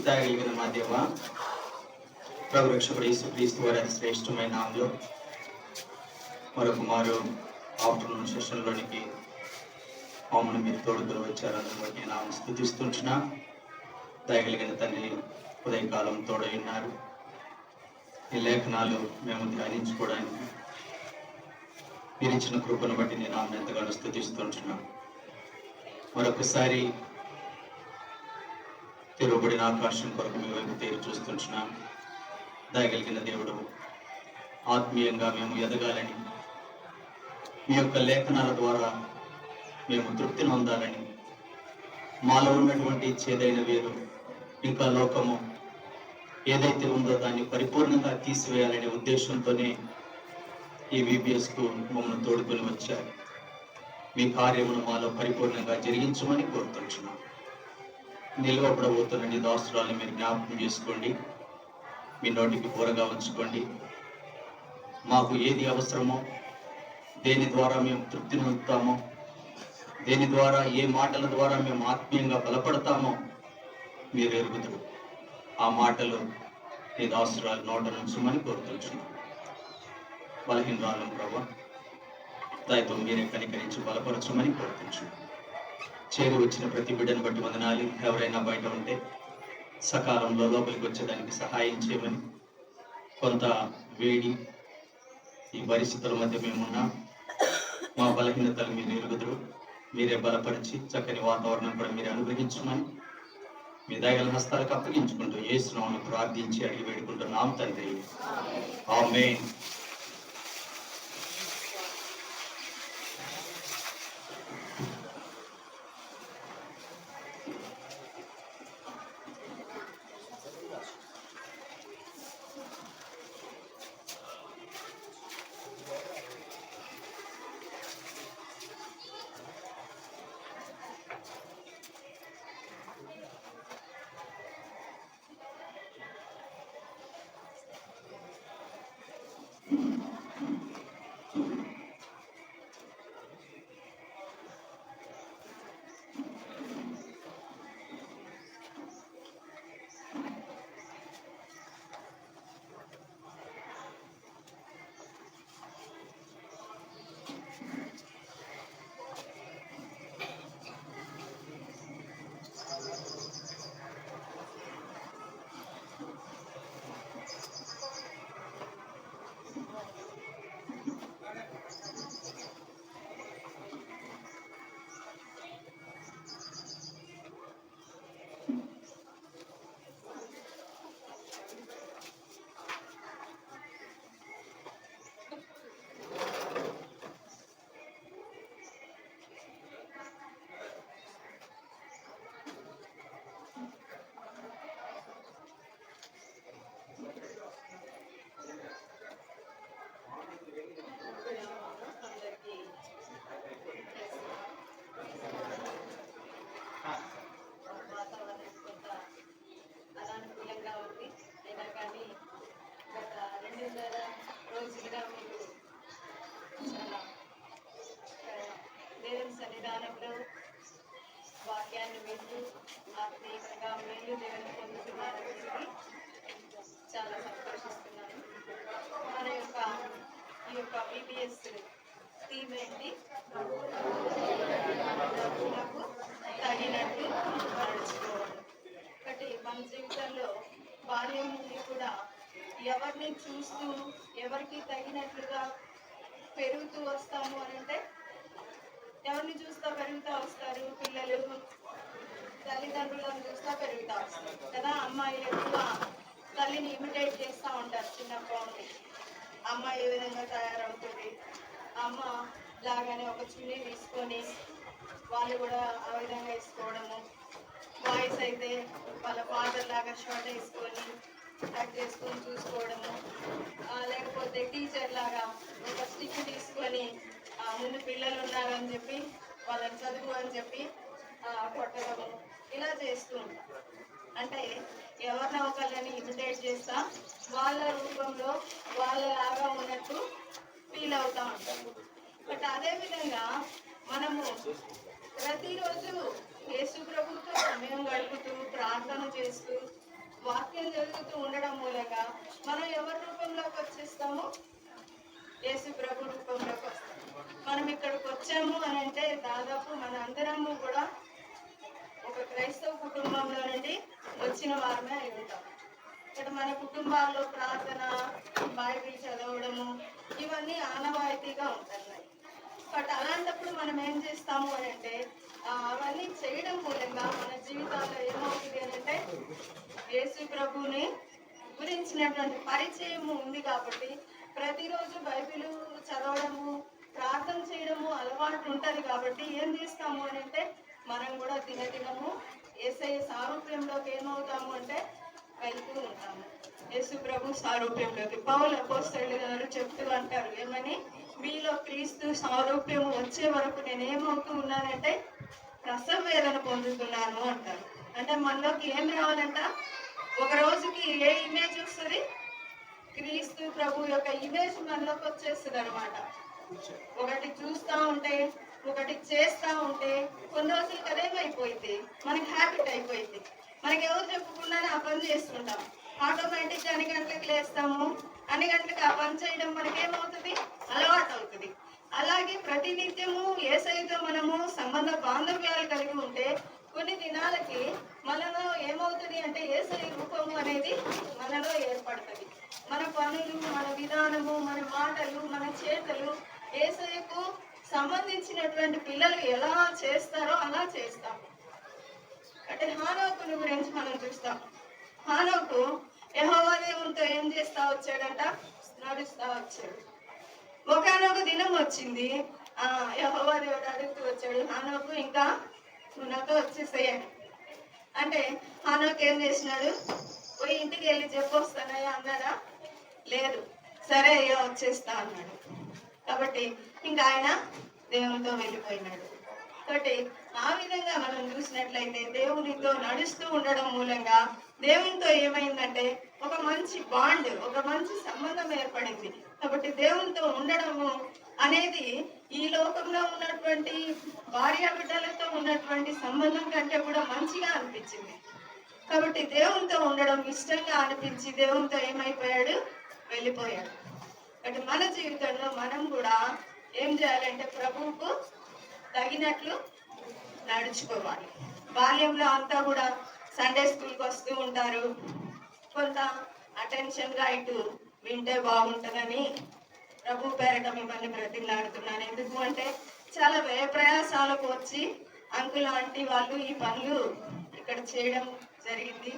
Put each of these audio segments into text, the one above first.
దయగలిగిన మా దేవ, ప్రభు రక్షకుడు యేసుక్రీస్తు వారి శ్రేష్టమైన నామములో మరొక మారు ఆఫ్టర్నూన్ సెషన్లోనికి మమ్మల్ని మీరు తోడుకొని వచ్చారు. అందులో నామం స్తుతిస్తుంటున్నా. దయగలిగిన తండ్రి ఉదయకాలం తోడై ఉన్నారు. ఈ లేఖనాలు మేము ధ్యానించుకోవడానికి మీరు ఇచ్చిన కృపను బట్టి నేను ఆమెను ఎంతగానో స్తుతిస్తుంటున్నాం. మరొకసారి తెరవబడిన ఆకాశం కొరకు మీ వైపు తేరు చూస్తుంటున్నాం. దయగలిగిన దేవుడు, ఆత్మీయంగా మేము ఎదగాలని, మీ యొక్క లేఖనాల ద్వారా మేము తృప్తిని పొందాలని, మాలో ఉన్నటువంటి చేదైన వేరు ఇంకా లోకము ఏదైతే ఉందో దాన్ని పరిపూర్ణంగా తీసివేయాలనే ఉద్దేశంతోనే ఈ VBSకు మమ్మల్ని తోడుకొని వచ్చారు. మీ కార్యమును మాలో పరిపూర్ణంగా జరిగించమని కోరుతున్నాం. నిలవబడబోతున్న నీ దాసురాలను మీరు జ్ఞాపకం చేసుకోండి, మీ నోటికి పూరగా ఉంచుకోండి. మాకు ఏది అవసరమో, దేని ద్వారా మేము తృప్తిని పొందుతామో, దేని ద్వారా ఏ మాటల ద్వారా మేము ఆత్మీయంగా బలపడతామో మీరు ఎరుగుతారు. ఆ మాటలు నీ దాసురాలు నోట నుంచమని కోరుతున్నాం. బలహీనరాలం ప్రభు, దయతో మీరే కనికరించి బలపరచమని కోరుతున్నాం. చేరి వచ్చిన ప్రతి బిడ్డను బట్టి వందనాలు. ఎవరైనా బయట ఉంటే సకాలంలో లోపలికి వచ్చేదానికి సహాయం చేయమని, కొంత వేడి ఈ పరిస్థితుల మధ్య మేమున్నాం. మా బలహీనతలు మీరు ఎరుగుదురు. మీరే బలపరిచి చక్కని వాతావరణం కూడా మీరు అనుగ్రహించమని మీ దయగల హస్తాలకు అప్పగించుకుంటూ యేసు నామమున ప్రార్థించి అడిగి వేడుకుంటున్నాం తండ్రి. ఆమేన్. సన్నిధానంలో వాక్యాన్ని వింటూ ఆత్మీయంగా మేలు దేవుని పొందుతున్నారని చాలా సంతోషిస్తున్నాను. మన యొక్క ఈ యొక్క VBS థీమ్ ఏంటి? నాకు తగినట్టు నడుచుకోవడం. ఒకటి, మన జీవితంలో బాల్యం నుండి కూడా ఎవరిని చూస్తూ ఎవరికి తగినట్లుగా పెరుగుతూ వస్తాము అని అంటే, ఎవరిని చూస్తా పెరుగుతూ వస్తారు? పిల్లలు తల్లిదండ్రులను చూస్తా పెరుగుతూ వస్తారు కదా. అమ్మాయిలు ఎక్కువ తల్లిని ఇమిటేట్ చేస్తూ ఉంటారు చిన్నప్పటి నుండి. అమ్మ ఏ విధంగా తయారవుతుంది, అమ్మ లాగానే ఒక చున్నీ తీసుకొని వాళ్ళు కూడా ఆ విధంగా వేసుకోవడము. బాయ్స్ అయితే వాళ్ళ ఫాదర్ లాగా షర్ట్ వేసుకొని టక్ చేసుకొని చూసుకోవడము, లేకపోతే టీచర్ లాగా ఒక స్టిక్ తీసుకొని ముందు పిల్లలు ఉన్నారని చెప్పి వాళ్ళని చదువు అని చెప్పి కొట్టడము, ఇలా చేస్తూ ఉంటాం. అంటే ఎవరినో ఒకళ్ళని ఇమిటేట్ చేస్తా వాళ్ళ రూపంలో వాళ్ళలాగా ఉన్నట్టు ఫీల్ అవుతూ ఉంటాం. బట్ అదేవిధంగా మనము ప్రతిరోజు యేసు ప్రభుతో సమయం గడుపుతూ ప్రార్థన చేస్తూ వాక్యం జరుగుతూ ఉండడం మూలంగా మనం ఎవరి రూపంలోకి వచ్చేస్తాము? యేసు ప్రభు రూపంలోకి వస్తాం. మనం ఇక్కడికి వచ్చాము అని అంటే దాదాపు మన అందరము కూడా ఒక క్రైస్తవ కుటుంబంలో నుండి వచ్చిన వారమే అయి ఉంటాం. ఇక్కడ మన కుటుంబాల్లో ప్రార్థన, బైబిల్ చదవడము ఇవన్నీ ఆనవాయితీగా ఉంటున్నాయి. బట్ అలాంటప్పుడు మనం ఏం చేస్తాము అని అంటే అవన్నీ చేయడం మూలంగా మన జీవితాల్లో ఏమవుతుంది అని అంటే యేసు ప్రభువుని గురించినటువంటి పరిచయం ఉంది కాబట్టి ప్రతిరోజు బైబిల్ చదవడము, ప్రార్థన చేయడము అలవాటు ఉంటుంది కాబట్టి ఏం చేస్తాము అని అంటే మనం కూడా దినదినము యేసయ్య సారూప్యంలోకి ఏమవుతాము అంటే వెళ్తూ ఉంటాము. యేసు ప్రభు సారూప్యంలోకి పౌలు అపోస్తలుడు గారు చెప్తూ అంటారు ఏమని, మీలో క్రీస్తు సారూప్యము వచ్చే వరకు నేను ఏమవుతూ ఉన్నానంటే ప్రసవ వేదన పొందుతున్నాను అంటారు. అంటే మనలోకి ఏం రావాలంట? ఒక రోజుకి ఏ ఇమేజ్ వస్తుంది? క్రీస్తు ప్రభు యొక్క ఇమేజ్ మనలోకి వచ్చేస్తుంది అనమాట. ఒకటి చూస్తూ ఉంటే, ఒకటి చేస్తూ ఉంటే కొన్ని రోజులకి అదేమైపోయింది, మనకి హ్యాబిట్ అయిపోయింది. మనకి ఎవరు చెప్పకుండానే ఆ పని చేస్తుంటాం. ఆటోమేటిక్గా అన్ని గంటలకు లేస్తాము, అన్ని గంటలకు ఆ పని చేయడం మనకేమవుతుంది? అలవాటు అవుతుంది. అలాగే ప్రతినిత్యము యేసయ్యతో మనము సంబంధ బాంధవ్యాలు కలిగి ఉంటే కొన్ని దినాలకి మనలో ఏమవుతుంది అంటే యేసయ్య రూపము అనేది మనలో ఏర్పడుతుంది. మన పనులు, మన విధానము, మన మాటలు, మన చేతలు యేసయ్యకు సంబంధించినటువంటి పిల్లలు ఎలా చేస్తారో అలా చేస్తాము. అంటే హానోకుని గురించి మనం చూస్తాం. హానోకు యెహోవా దేవునితో ఏం చేస్తా వచ్చాడంట? నడుస్తా వచ్చాడు. ఒకనొక దినం వచ్చింది, యెహోవా దేవుడు అడుగుతూ వచ్చాడు, హానోకు ఇంకా నువ్వు నాతో వచ్చేసేయండి అంటే హానోకు ఏం చేసినాడు? పోయి ఇంటికి వెళ్ళి చెప్పొస్తానయ్యా అన్నాడా? లేదు. సరే అయ్యా వచ్చేస్తా అన్నాడు. కాబట్టి ఇంకా ఆయన దేవునితో వెళ్ళిపోయినాడు. కాబట్టి ఆ విధంగా మనం చూసినట్లయితే దేవునితో నడుస్తూ ఉండడం మూలంగా దేవునితో ఏమైందంటే ఒక మంచి బాండ్, ఒక మంచి సంబంధం ఏర్పడింది. కాబట్టి దేవునితో ఉండడము అనేది ఈ లోకంలో ఉన్నటువంటి భార్య బిడ్డలతో ఉన్నటువంటి సంబంధం కంటే కూడా మంచిగా అనిపించింది. కాబట్టి దేవునితో ఉండడం ఇష్టంగా అనిపించి దేవునితో ఏమైపోయాడు? వెళ్ళిపోయాడు. కాబట్టి మన జీవితంలో మనం కూడా ఏం చేయాలంటే ప్రభువుకు తగినట్లు నడుచుకోవాలి. బాల్యంలో అంతా కూడా సండే స్కూల్కి వస్తూ ఉంటారు. కొంత అటెన్షన్గా ఇటు వింటే బాగుంటుందని ప్రభు పేరట మిమ్మల్ని బ్రతిమలాడుతున్నాను. ఎందుకు అంటే చాలా వ్యయ ప్రయాసాలకు వచ్చి అంకుల్ ఆంటీ వాళ్ళు ఈ పనులు ఇక్కడ చేయడం జరిగింది.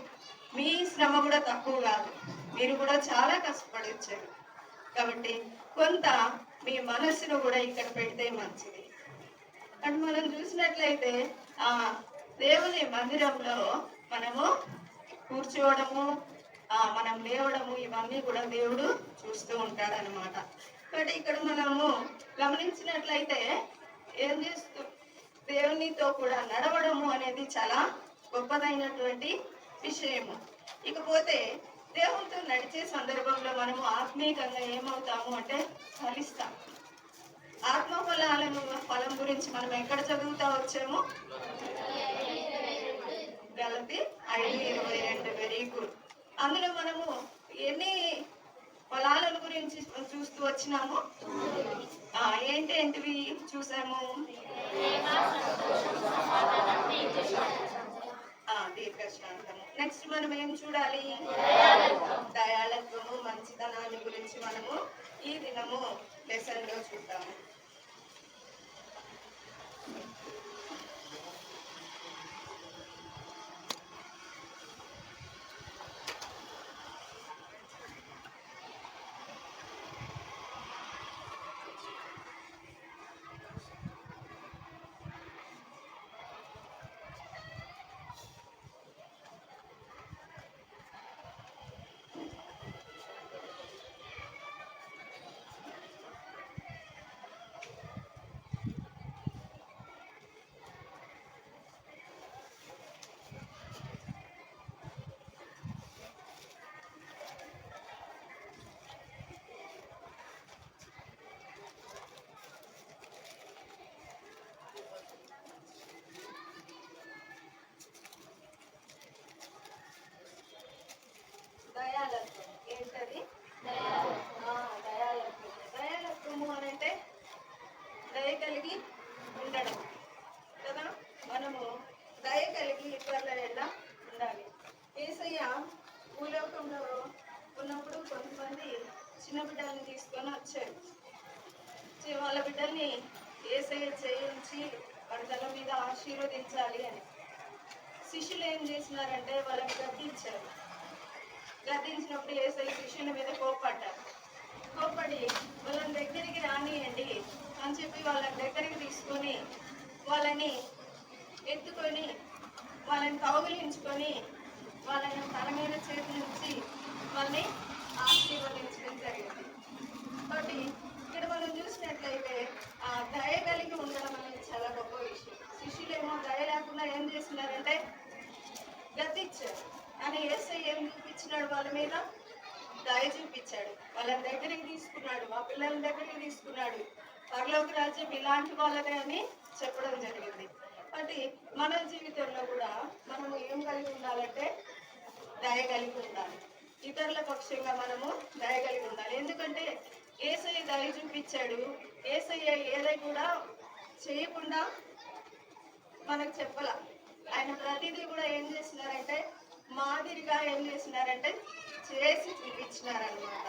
మీ శ్రమ కూడా తక్కువ కాదు, మీరు కూడా చాలా కష్టపడి వచ్చారు. కాబట్టి కొంత మీ మనస్సును కూడా ఇక్కడ పెడితే మంచిది. అండ్ మనం చూసినట్లయితే దేవుని మందిరంలో మనము కూర్చోవడము, మనం లేవడము ఇవన్నీ కూడా దేవుడు చూస్తూ ఉంటాడనమాట. కాబట్టి ఇక్కడ మనము గమనించినట్లయితే ఏం చేస్తూ దేవునితో కూడా నడవడము అనేది చాలా గొప్పదైనటువంటి విషయము. ఇకపోతే దేవునితో నడిచే సందర్భంలో మనము ఆత్మీయంగా ఏమవుతాము అంటే ఫలిస్తాం. ఫలం గురించి మనం ఎక్కడ చదువుతా వచ్చాము? గలతీ 5:22. Very good. అందులో మనము ఎన్ని ఫలాలను గురించి చూస్తూ వచ్చినాము? ఏంటివి చూసాము? దీర్ఘశాంతము. నెక్స్ట్ మనం ఏం చూడాలి? దయాళత్వము, మంచితనాన్ని గురించి మనము ఈ దినము లెసన్ లో చూద్దాము. భూలోకంలో ఉన్నప్పుడు కొంతమంది చిన్న బిడ్డల్ని తీసుకొని వచ్చారు. వాళ్ళ బిడ్డల్ని ఏసయ్య చేయించి వాడి తల మీద ఆశీర్వదించాలి అని. శిష్యులు ఏం చేసినారంటే వాళ్ళని గద్దించారు. గద్దించినప్పుడు ఏసయ్య శిష్యుల మీద కోప్పడ్డారు. కోప్పడి వాళ్ళని దగ్గరికి రానియండి అని చెప్పి వాళ్ళని దగ్గరికి తీసుకొని వాళ్ళని ఎత్తుకొని వాళ్ళని కౌగిలించుకొని వాళ్ళని తల మీద చేతుల నుంచి వాళ్ళని ఆశీర్వదించడం జరిగింది. కాబట్టి ఇక్కడ మనం చూసినట్లయితే ఆ దయ కలిగి ఉండడం అనేది చాలా గొప్ప విషయం. శిష్యులేమో దయ లేకుండా ఏం చేస్తున్నారంటే గద్దించారు. కానీ యేసయ్య ఏం చూపించినాడు? వాళ్ళ మీద దయ చూపించాడు. వాళ్ళని దగ్గరికి తీసుకున్నాడు, మా పిల్లల దగ్గరికి తీసుకున్నాడు. పరలోక రాజ్యం ఇలాంటి వాళ్ళదే అని చెప్పడం జరిగింది. కాబట్టి మన జీవితంలో కూడా మనము ఏం కలిగి ఉండాలంటే దయ కలిగి ఉండాలి. ఇతరుల పక్షంగా మనము దయ కలిగి ఉండాలి. ఎందుకంటే యేసయ్య దయ చూపించాడు. యేసయ్య ఏదై కూడా చేయకుండా మనకు చెప్పాల. ఆయన ప్రతిదీ కూడా ఏం చేసినారంటే మాదిరిగా ఏం చేసినారంటే చేసి చూపించినారనమాట.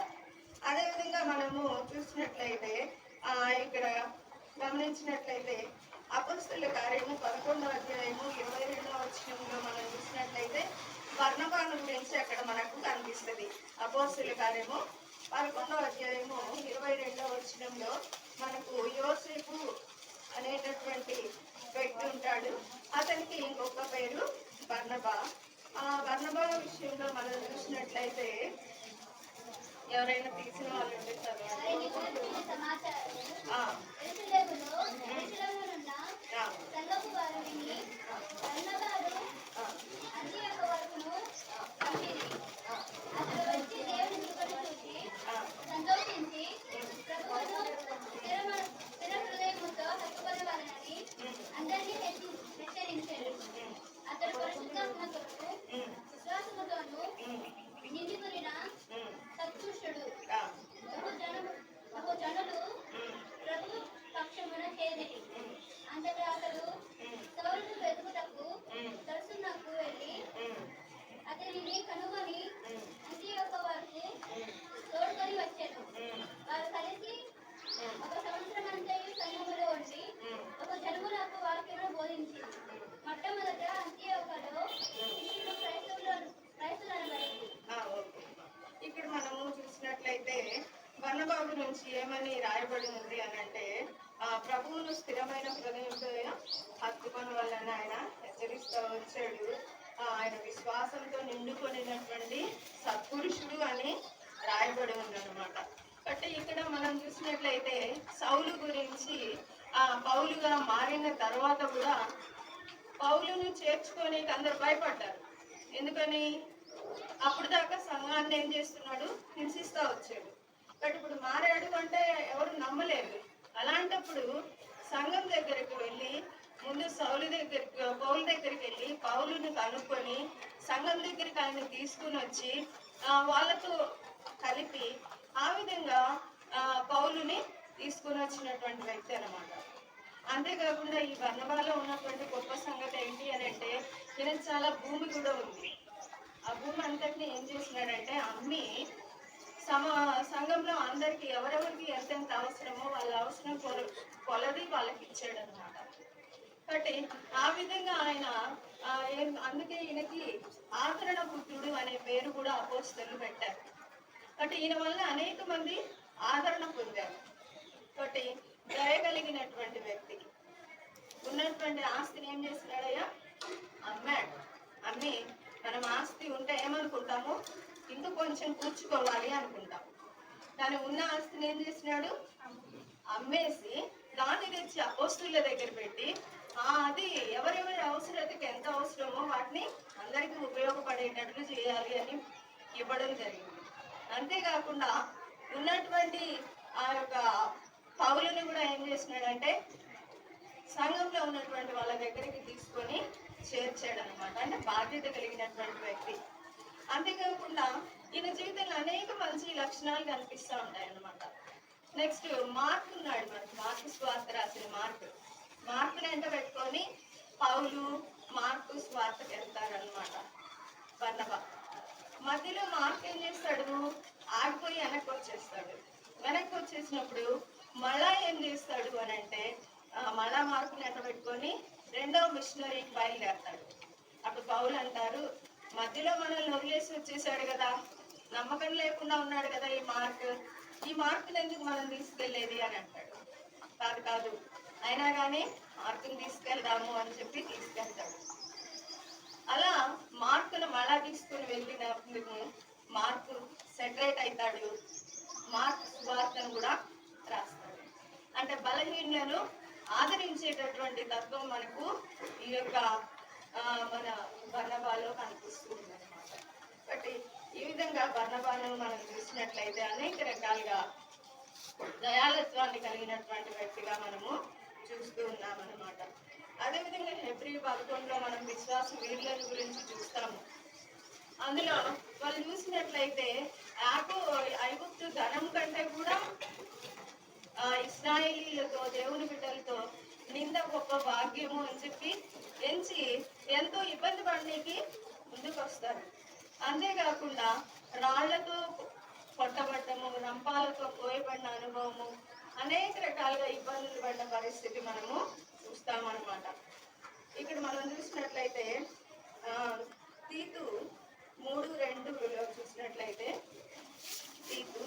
అదేవిధంగా మనము చూసినట్లయితే ఇక్కడ గమనించినట్లయితే అపొస్తలుల కార్యము 11వ అధ్యాయము 22వ వచనంలో మనం చూసినట్లయితే బర్నబాను గురించి అక్కడ మనకు కనిపిస్తుంది. అపొస్తలుల కార్యము 11వ అధ్యాయము 22వ వచనంలో మనకు యోసేపు అనేటటువంటి వ్యక్తి ఉంటాడు. అతనికి ఇంకొక పేరు బర్నబా. ఆ బర్నబా విషయంలో మనం చూసినట్లయితే ఎవరైనా తీసిన వాళ్ళు ఉంటే బర్నబా గురించి ఏమని రాయబడి ఉంది అని అంటే ప్రభువును స్థిరమైన హృదయంతో హత్తుకొని వలన ఆయన హెచ్చరిస్తూ వచ్చాడు. ఆయన విశ్వాసంతో నిండుకొనినటువంటి సత్పురుషుడు అని రాయబడి ఉందన్నమాట. కాబట్టి ఇక్కడ మనం చూసినట్లయితే సౌలు గురించి పౌలుగా మారిన తర్వాత కూడా పౌలును చేర్చుకొని అందరు భయపడ్డారు. ఎందుకని? అప్పుడు దాకా సంఘాన్ని ఏం చేస్తున్నాడు? హింసిస్తూ వచ్చాడు. బట్ ఇప్పుడు మారాడు అంటే ఎవరు నమ్మలేదు. అలాంటప్పుడు సంఘం దగ్గరికి వెళ్ళి ముందు పౌలు దగ్గరికి వెళ్ళి పౌలుని కనుక్కొని సంఘం దగ్గరికి ఆయన తీసుకుని వచ్చి వాళ్ళతో కలిపి ఆ విధంగా పౌలుని తీసుకుని వచ్చినటువంటి వ్యక్తి అన్నమాట. అంతేకాకుండా ఈ బర్నబాలో ఉన్నటువంటి గొప్ప సంగతి ఏంటి అని అంటే ఈయనకు చాలా భూమి కూడా ఉంది. ఆ భూమి అంతటిని ఏం చేసినాడంటే అమ్మి సంఘంలో అందరికి ఎవరెవరికి ఎంతెంత అవసరమో వాళ్ళ అవసరం కొలది వాళ్ళకి ఇచ్చాడు అనమాట. కాబట్టి ఆ విధంగా ఆయన అందుకే ఈయనకి ఆదరణ పుత్రుడు అనే పేరు కూడా అపోస్తలులు పెట్టారు. కాబట్టి ఈయన వల్ల అనేక మంది ఆదరణ పొందారు. కాబట్టి దయగలిగినటువంటి వ్యక్తి ఉన్నటువంటి ఆస్తిని ఏం చేస్తున్నాడయ్యా? అమ్మాడు. అమ్మి మనం ఆస్తి ఉంటే ఏమనుకుంటాము? ఇంకా కొంచెం కూర్చుకోవాలి అనుకుంటాం. కానీ ఉన్న ఆస్తిని ఏం చేసినాడు? అమ్మేసి దాన్ని తెచ్చి అపోస్తలుల దగ్గర పెట్టి అది ఎవరెవరి అవసరతకి ఎంత అవసరమో వాటిని అందరికీ ఉపయోగపడేటట్లు చేయాలి అని ఇవ్వడం జరిగింది. అంతేకాకుండా ఉన్నటువంటి ఆ యొక్క పౌలుని కూడా ఏం చేసినాడంటే సంఘంలో ఉన్నటువంటి వాళ్ళ దగ్గరికి తీసుకొని చేర్చాడు అనమాట. అంటే బాధ్యత కలిగినటువంటి వ్యక్తి. అంతేకాకుండా ఈయన జీవితంలో అనేక మంచి లక్షణాలు కనిపిస్తూ ఉంటాయి అన్నమాట. నెక్స్ట్ మార్క్ ఉన్నాడు మనకి. మార్కు స్వార్థ రాసిన మార్కుని ఎంట పెట్టుకొని పౌలు మార్కు స్వార్థకి వెళ్తారనమాట బర్నబా. మధ్యలో మార్క్ ఏం చేస్తాడు, ఆగిపోయి వెనక్కి వచ్చేస్తాడు. వెనక్కి వచ్చేసినప్పుడు మళ్ళా ఏం చేస్తాడు అని అంటే మళ్ళా మార్కుని ఎట్ట పెట్టుకొని రెండవ మిషనరీకి బయలుదేరతాడు. అప్పుడు పౌలు అంటారు, మధ్యలో మనల్ని వదిలేసి వచ్చేసాడు కదా, నమ్మకం లేకుండా ఉన్నాడు కదా, ఈ మార్కుని ఎందుకు మనం తీసుకెళ్లేది అని అంటాడు. కాదు కాదు, అయినా కానీ మార్కుని తీసుకెళ్దాము అని చెప్పి తీసుకెళ్తాడు. అలా మార్కును మళ్ళా తీసుకుని వెళ్ళినందుకు మార్కు సెటరేట్ అవుతాడు. మార్క్ సువార్తను కూడా రాస్తాడు. అంటే బలహీనలను ఆదరించేటటువంటి తత్వం మనకు ఈ యొక్క మన బర్నబాలో కనిపిస్తుంది అనమాట. కాబట్టి ఈ విధంగా బర్నబాను మనం చూసినట్లయితే అనేక రకాలుగా దయాళత్వాన్ని కలిగినటువంటి వ్యక్తిగా మనము చూస్తూ ఉన్నామన్నమాట. అదేవిధంగా హెబ్రీ 11లో మనం విశ్వాస వీరుల గురించి చూస్తాము. అందులో వాళ్ళు చూసినట్లయితే ఐగుప్తు ధనం కంటే కూడా ఇశ్రాయేలీలతో దేవుని బిడ్డలతో నింద గొప్ప భాగ్యము అని చెప్పి ఎంచి ఎంతో ఇబ్బంది పడడానికి ముందుకు వస్తారు. అంతేకాకుండా రాళ్లతో కొట్టబడ్డము, రంపాలతో కోయబడిన అనుభవము, అనేక రకాలుగా ఇబ్బందులు పడిన పరిస్థితి మనము చూస్తామన్నమాట. ఇక్కడ మనం చూసినట్లయితే తీతు 3:2లో చూసినట్లయితే తీతు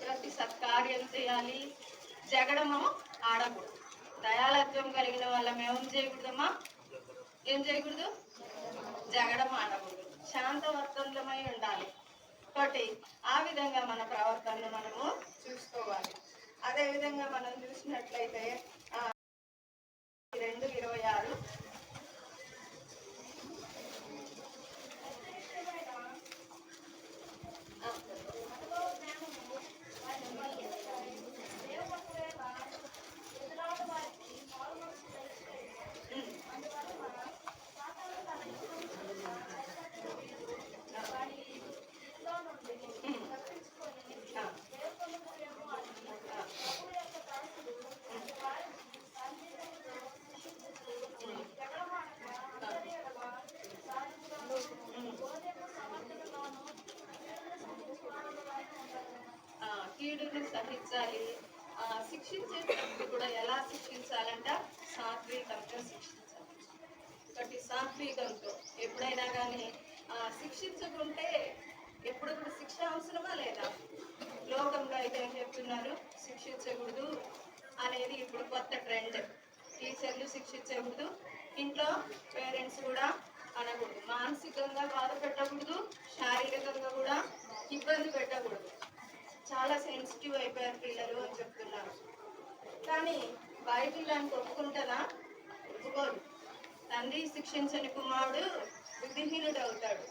ప్రతి సత్కార్యం చేయాలి, జగడము ఆడకూడదు. దయాళత్వం కలిగిన వాళ్ళ మేము ఏం చేయకూడదు, జగడం ఆడకూడదు, శాంతవర్తనమై ఉండాలి. కాబట్టి ఆ విధంగా మన ప్రవర్తనను మనము చూసుకోవాలి. అదే విధంగా మనం చూసినట్లయితే 2:26 కీడును సహించాలి. శిక్షించేటప్పుడు కూడా ఎలా శిక్షించాలంట, సాత్వికంతో శిక్షించాలి. కాబట్టి సాత్వికంతో ఎప్పుడైనా కానీ శిక్షించుకుంటే ఎప్పుడు కూడా శిక్ష అవసరమా లేదా? లోకంలో అయితే ఏం చెప్తున్నారు, శిక్షించకూడదు అనేది ఇప్పుడు కొత్త ట్రెండ్. టీచర్లు శిక్షించకూడదు, ఇంట్లో పేరెంట్స్ కూడా అనకూడదు, మానసికంగా బాధ పెట్టకూడదు, శారీరకంగా కూడా ఇబ్బంది పెట్టకూడదు. చాలా సెన్సిటివ్ అయిపోయారు పిల్లలు అని చెప్తున్నారు. కానీ బైబిల్ దానికి ఒప్పుకుంటారా? ఒప్పుకోదు. తండ్రి శిక్షించని కుమారుడు బుద్ధిహీనుడు అవుతాడు.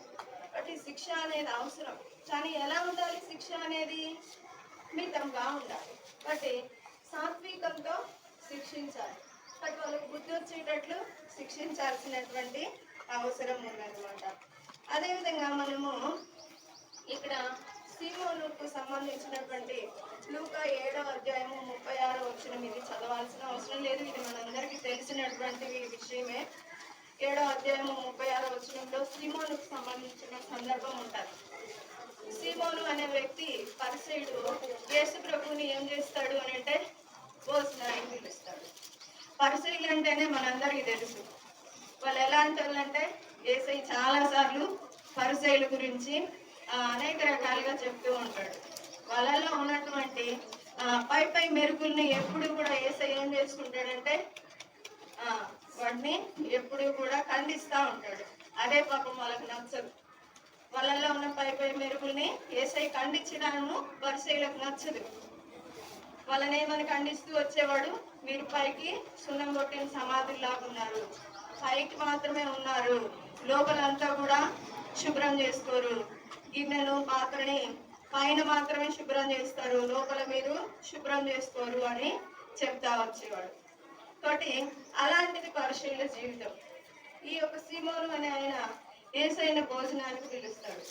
కాబట్టి శిక్ష అనేది అవసరం. కానీ ఎలా ఉండాలి శిక్ష అనేది? మితంగా ఉండాలి. కాబట్టి సాత్వికంతో శిక్షించాలి. కాబట్టి వాళ్ళకు బుద్ధి వచ్చేటట్లు శిక్షించాల్సినటువంటి అవసరం ఉందన్నమాట. అదేవిధంగా మనము ఇక్కడ సీమోనుకు సంబంధించినటువంటి లూకా 7:36 ఇది చదవాల్సిన అవసరం లేదు, ఇది మనందరికీ తెలిసినటువంటి విషయమే. 7:36 సీమోనుకు సంబంధించిన సందర్భం ఉంటుంది. సీమోను అనే వ్యక్తి పరిసయుడు యేసు ప్రభువుని ఏం చేస్తాడు అని అంటే భోజనానికి పిలుస్తాడు. పరిసయులు అంటేనే మనందరికీ తెలుసు. వాళ్ళు ఎలాంటి వాళ్ళు అంటే యేసయ్య చాలాసార్లు పరిసయుల గురించి అనేక రకాలుగా చెప్తూ ఉంటాడు. వాళ్ళలో ఉన్నటువంటి పై మెరుగుల్ని ఎప్పుడు కూడా యేసయ్య ఏం చేసుకుంటాడంటే వాటిని ఎప్పుడు కూడా ఖండిస్తూ ఉంటాడు. అదే పాపం వాళ్ళకి నచ్చదు. వాళ్ళల్లో ఉన్న పై మెరుగుల్ని యేసయ్య ఖండించడాను పరిసయ్యులకు నచ్చదు. వాళ్ళని ఏమని ఖండిస్తూ వచ్చేవాడు, మీరు పైకి సున్నం కొట్టిన సమాధుల్లాగా ఉన్నారు, పైకి మాత్రమే ఉన్నారు, లోపలంతా కూడా శుభ్రం చేసుకోరు, గిన్నెలు పాత్రని పైన మాత్రమే శుభ్రం చేస్తారు, లోపల మీరు శుభ్రం చేసుకోరు అని చెప్తా వచ్చేవాడు. కాబట్టి అలాంటిది పరిశీల జీవితం. ఈ యొక్క సీమోను అనే ఆయన యేసయ్యను భోజనానికి పిలుస్తాడు.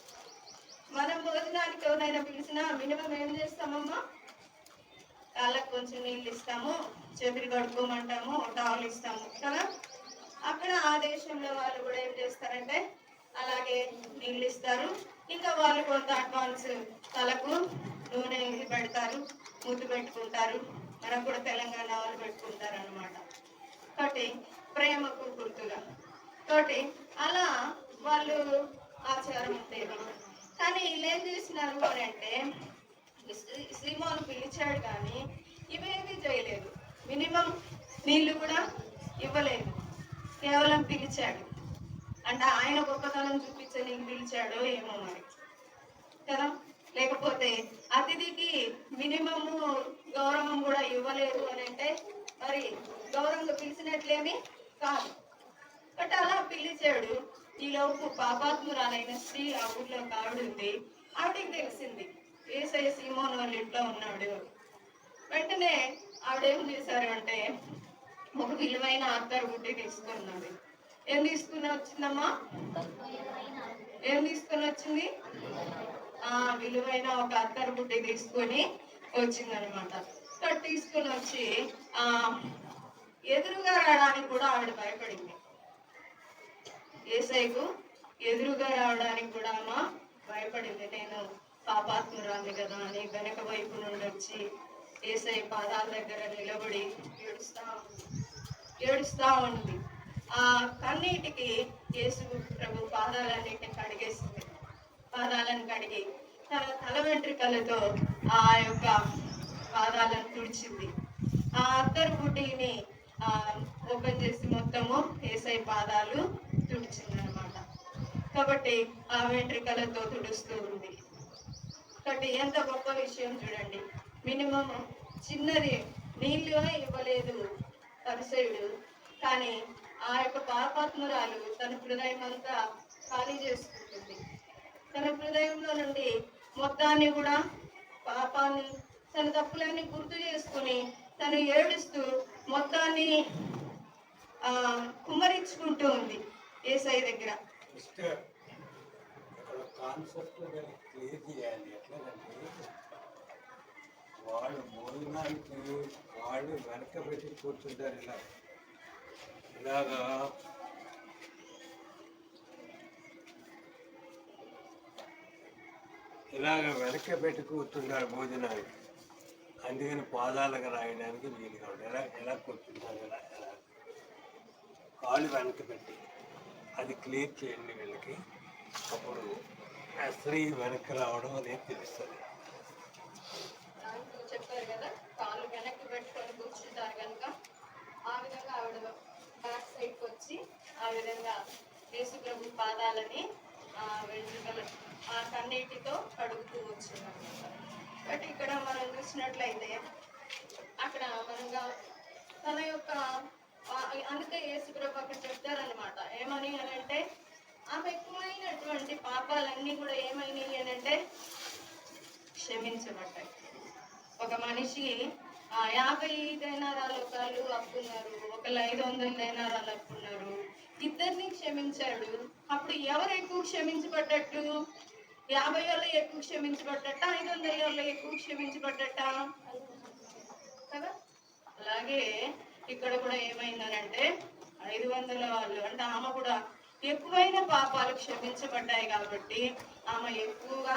మనం భోజనానికి ఎవరైనా పిలిచినా మినిమం ఏం చేస్తామమ్మా? వాళ్ళకి కొంచెం నీళ్ళు ఇస్తాము, చేతులు కడుక్కోమంటాము, టవల్ ఇస్తాము కదా. అక్కడ ఆ దేశంలో వాళ్ళు కూడా ఏం చేస్తారంటే అలాగే నీళ్ళు ఇస్తారు. ఇంకా వాళ్ళు కొంత అడ్వాన్స్ తలకు నూనె పెడతారు, ముద్దు పెట్టుకుంటారు. మనకు కూడా తెలంగాణ వాళ్ళు పెట్టుకుంటారు అనమాట. కాబట్టి ప్రేమకు గుర్తుగా కాబట్టి అలా వాళ్ళు ఆచారం ఉండేది. కానీ వీళ్ళు ఏం చేసినారు అని అంటే సీమోను పిలిచాడు కానీ ఇవేమీ చేయలేదు. మినిమం నీళ్లు కూడా ఇవ్వలేదు, కేవలం పిలిచాడు. అంటే ఆయన గొప్పతనం చూపించడానికి పిలిచాడో ఏమో మరి కదా. లేకపోతే అతిథికి మినిమము గౌరవం కూడా ఇవ్వలేదు అని అంటే మరి గౌరవంగా పిలిచినట్లేమి కాదు. బట్ అలా పిలిచాడు. ఈలోపు పాపాత్మురాలైన స్త్రీ ఆ ఊర్లో ఒక ఆవిడ ఉంది. ఆవిడకి తెలిసింది యేసయ్య సీమోను వాళ్ళ ఇంట్లో ఉన్నాడు. వెంటనే ఆవిడేం చేశారు అంటే ఒక విలువైన అత్తరు గుడ్డి తీసుకున్నది. ఏం తీసుకుని వచ్చిందమ్మా? ఏం తీసుకొని వచ్చింది? విలువైన ఒక అత్తరు గుడ్డి తీసుకొని వచ్చిందనమాట. తీసుకొని వచ్చి ఎదురుగా రావడానికి కూడా ఆవిడ భయపడింది. యేసయ్యకు ఎదురుగా రావడానికి కూడా అమ్మ భయపడింది. నేను పాపాత్మురాలి కదా అని వెనక వైపు నుండి వచ్చి యేసయ్య పాదాల దగ్గర నిలబడి ఏడుస్తా ఉంది. ఆ కన్నీటికి యేసు ప్రభు పాదాలన్నిటిని కడిగేసింది. పాదాలను కడిగి తన తల వెంట్రుకలతో ఆ యొక్క పాదాలను తుడిచింది. ఆ అత్తరు బుడ్డిని ఓపెన్ చేసి మొత్తము యేసయ్య పాదాలు తుడిచింది అనమాట. కాబట్టి ఆ వెంట్రుకలతో తుడుస్తూ ఉంది. కాబట్టి ఎంత గొప్ప విషయం చూడండి. మినిమం చిన్నది నీళ్ళు ఇవ్వలేదు పరిసయుడు, కానీ ఆ యొక్క పాపాత్మురాలు తన హృదయం అంతా ఖాళీ చేసుకుంటుంది. తన హృదయంలో నుండి మొత్తాన్ని కూడా పాపాన్ని, తన తప్పులన్నీ గుర్తు చేసుకుని తను ఏడుస్తూ మొత్తాన్ని కుమ్మరించుకుంటూ ఉంది యేసయ్య దగ్గర. కాన్సెప్ట్ క్లియర్ చేయాలి. ఎట్లాగంటే వాళ్ళు భోజనానికి వాళ్ళు వెనక పెట్టి కూర్చుంటారు. ఇలాగా వెనక పెట్టి కూర్చుంటారు భోజనానికి. అందుకని పాదాలకు రాయడానికి వీలుగా ఉంటుంది. ఎలా కూర్చుంటారు, ఎలా కాళ్ళు వెనక పెట్టి అది క్లియర్ చేయండి వీళ్ళకి. అప్పుడు ఆ స్త్రీ వెనక్కి రావడం అనేది తెలుస్తుంది. చెప్పారు కదా, కాళ్ళు వెనక్కి పెట్టుకొని కూర్చుంటారు కనుక ఆ విధంగా ఆవిడ బ్యాక్ సైడ్కి వచ్చి ఆ విధంగా యేసు ప్రభు పాదాలని వెంట్రుకల ఆ కన్నీటితో కడుగుతూ వచ్చింది. బట్ ఇక్కడ మనం చూసినట్లయితే అక్కడ మనగా తన యొక్క అందుకే యేసు ప్రభు అక్కడ చెప్తారనమాట. ఏమని అని అంటే ఆమె ఎక్కువైనటువంటి పాపాలన్నీ కూడా ఏమైనాయి అని అంటే క్షమించబడ్డాయి. ఒక మనిషి 50 దేనారాల ఒకళ్ళు అప్పున్నారు, ఒకళ్ళు 500 దేనారాలు అప్పున్నారు. ఇద్దరిని క్షమించాడు. అప్పుడు ఎవరు ఎక్కువ క్షమించబడ్డట్టు? 50 వాళ్ళు ఎక్కువ క్షమించబడ్డట్ట, 500 వాళ్ళు ఎక్కువ క్షమించబడ్డట్ట కదా. అలాగే ఇక్కడ కూడా ఏమైందనంటే 500 వాళ్ళు అంటే ఆమె కూడా ఎక్కువైన పాపాలు క్షమించబడ్డాయి కాబట్టి ఆమె ఎక్కువగా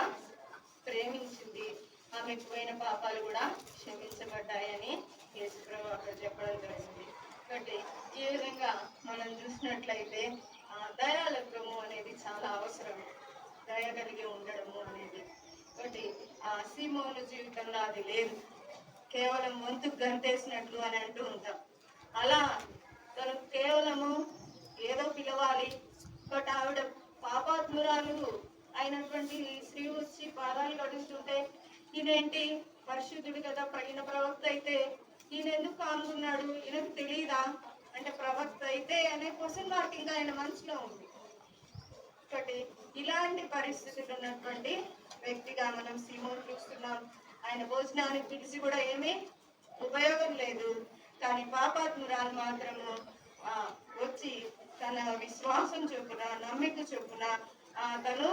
ప్రేమించింది. ఆమె ఎక్కువైన పాపాలు కూడా క్షమించబడ్డాయని యేసు ప్రభు అక్కడ చెప్పడం జరిగింది. కాబట్టి ఈ విధంగా మనం చూసినట్లయితే దయాలత్వము అనేది చాలా అవసరం. దయ కలిగి ఉండడము అనేది. కాబట్టి ఆ సీమోను జీవితంలో అది లేదు. కేవలం వంతుకు గంతేసినట్లు అని అంటూ ఉంటాం. అలా తను కేవలము ఏదో పిలవాలి. బట్ ఆవిడ పాపాత్మురాలు అయినటువంటి స్త్రీ వచ్చి పాదాలు కడుగుతుంటే ఈయనేంటి పరిశుద్ధుడు కదా, పడిన ప్రవక్త అయితే ఈయన ఎందుకు కానుకున్నాడు, ఈయనకు తెలియదా అంటే ప్రవక్త అయితే అనే క్వశ్చన్ మార్క్ ఇంకా ఆయన మనసులో ఉంది. ఒకటి ఇలాంటి పరిస్థితులు ఉన్నటువంటి వ్యక్తిగా మనం సీమోను చూస్తున్నాం. ఆయన భోజనానికి పిలిచి కూడా ఏమీ ఉపయోగం లేదు. కానీ పాపాత్మురాలు మాత్రము వచ్చి తన విశ్వాసం చొప్పున నమ్మిక చొప్పున తను